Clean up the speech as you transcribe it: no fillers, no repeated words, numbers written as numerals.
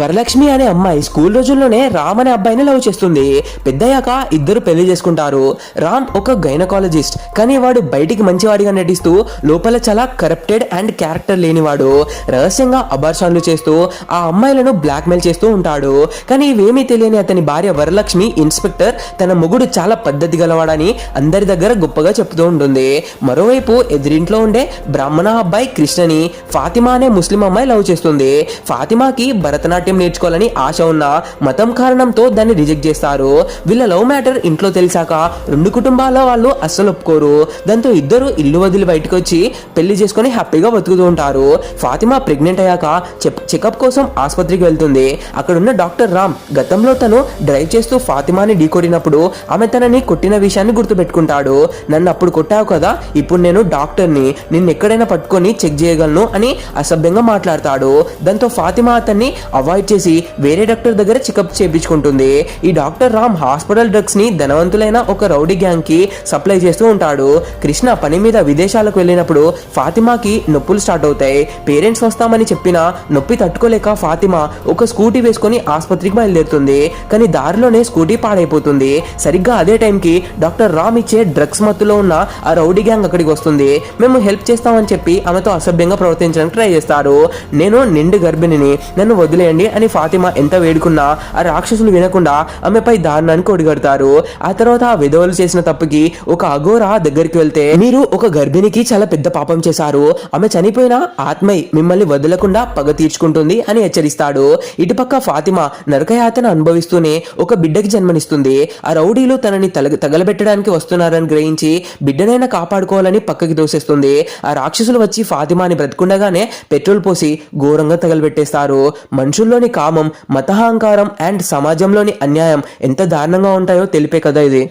వరలక్ష్మి అనే అమ్మాయి స్కూల్ రోజుల్లోనే రామ్ అనే అబ్బాయిని లవ్ చేస్తుంది. పెద్దయ్యాక ఇద్దరు పెళ్లి చేసుకుంటారు. రామ్ ఒక గైనకాలజిస్ట్, కానీ వాడు బయటికి మంచివాడిగా నటిస్తూ లోపల చాలా కరప్టెడ్ అండ్ క్యారెక్టర్ లేనివాడు. రహస్యంగా అబార్షన్లు చేస్తూ ఆ అమ్మాయిలను బ్లాక్మెయిల్ చేస్తూ ఉంటాడు. కానీ ఇవేమీ తెలియని అతని భార్య వరలక్ష్మి ఇన్స్పెక్టర్ తన మొగుడు చాలా పద్ధతి గలవాడని అందరి దగ్గర గొప్పగా చెప్తూ ఉంటుంది. మరోవైపు ఎదురింట్లో ఉండే బ్రాహ్మణ అబ్బాయి కృష్ణని ఫాతిమా అనే ముస్లిం అమ్మాయి లవ్ చేస్తుంది. ఫాతిమాకి భరతనాట్యం నేర్చుకోవాలని ఆశ ఉన్న మతం కారణంతో దాన్ని రిజెక్ట్ చేస్తారు. వీళ్ళ లవ్ మ్యాటర్ ఇంట్లో తెలిసాక రెండు కుటుంబాల వాళ్ళు అస్సలు ఒప్పుకోరు. దాంతో ఇద్దరు ఇల్లు వదిలి బయటకు వచ్చి పెళ్లి చేసుకుని హ్యాపీగా బతుకుతూ ఉంటారు. ఫాతిమా ప్రెగ్నెంట్ అయ్యాక చెకప్ కోసం ఆసుపత్రికి వెళ్తుంది. అక్కడ ఉన్న డాక్టర్ రామ్ గతంలో తను డ్రైవ్ చేస్తూ ఫాతిమాని ఢీకొట్టినప్పుడు ఆమె తనని కొట్టిన విషయాన్ని గుర్తుపెట్టుకుంటాడు. నన్ను అప్పుడు కొట్టావు కదా, ఇప్పుడు నేను డాక్టర్ని, నిన్ను ఎక్కడైనా పట్టుకొని చెక్ చేయగలను అని అసభ్యంగా మాట్లాడతాడు. దాంతో ఫాతిమా అతన్ని అవాయిడ్ చేసి వేరే డాక్టర్ దగ్గర చెకప్ చేయించుకుంటుంది. ఈ డాక్టర్ రామ్ హాస్పిటల్ డ్రగ్స్ ని ధనవంతులైన ఒక రౌడీ గ్యాంగ్ కి సప్లై చేస్తూ ఉంటాడు. కృష్ణ పని మీద విదేశాలకు వెళ్ళినప్పుడు ఫాతిమాకి నొప్పులు స్టార్ట్ అవుతాయి. పేరెంట్స్ వస్తామని చెప్పినా నొప్పి తట్టుకోలేక ఫాతిమా ఒక స్కూటీ వేసుకొని ఆసుపత్రికి బయలుదేరుతుంది. కానీ దారిలోనే స్కూటీ పాడైపోతుంది. సరిగ్గా అదే టైంకి డాక్టర్ రామ్ ఇచ్చే డ్రగ్స్ మత్తులో ఉన్న ఆ రౌడీ గ్యాంగ్ అక్కడికి వస్తుంది. మేము హెల్ప్ చేస్తామని చెప్పి ఆమెతో అసభ్యంగా ప్రవర్తించడానికి ట్రై చేస్తారు. నేను నిండు గర్భిణిని, నన్ను వదిలేయండి అని ఫాతిమా ఎంత వేడుకున్నా ఆ రాక్షసులు వినకుండా ఆమెపై దారుణానికి ఒడిగడతారు. ఆ తర్వాత ఆ విధవలు చేసిన తప్పుకి ఒక అఘోరా దగ్గరికి వెళ్తే, మీరు ఒక గర్భిణికి చాలా పెద్ద పాపం చేశారు, ఆమె చనిపోయిన ఆత్మై మిమ్మల్ని వదలకుండా పగ తీర్చుకుంటుంది అని హెచ్చరిస్తాడు. ఇటుపక్క ఫాతిమా నరకయాతన అనుభవిస్తూనే ఒక బిడ్డకి జన్మనిస్తుంది. ఆ రౌడీలు తనని తగలబెట్టడానికి వస్తున్నారని గ్రహించి బిడ్డనైనా కాపాడుకోవాలని పక్కకి దోసేస్తుంది. ఆ రాక్షసులు వచ్చి ఫాతిమాని బ్రతికుండగానే పెట్రోల్ పోసి ఘోరంగా తగలబెట్టేస్తారు. మనుషుల్లోని కామం, మతహంకారం అండ్ సమాజంలోని అన్యాయం ఎంత దారుణంగా ఉంటాయో తెలిపే కదా ఇది.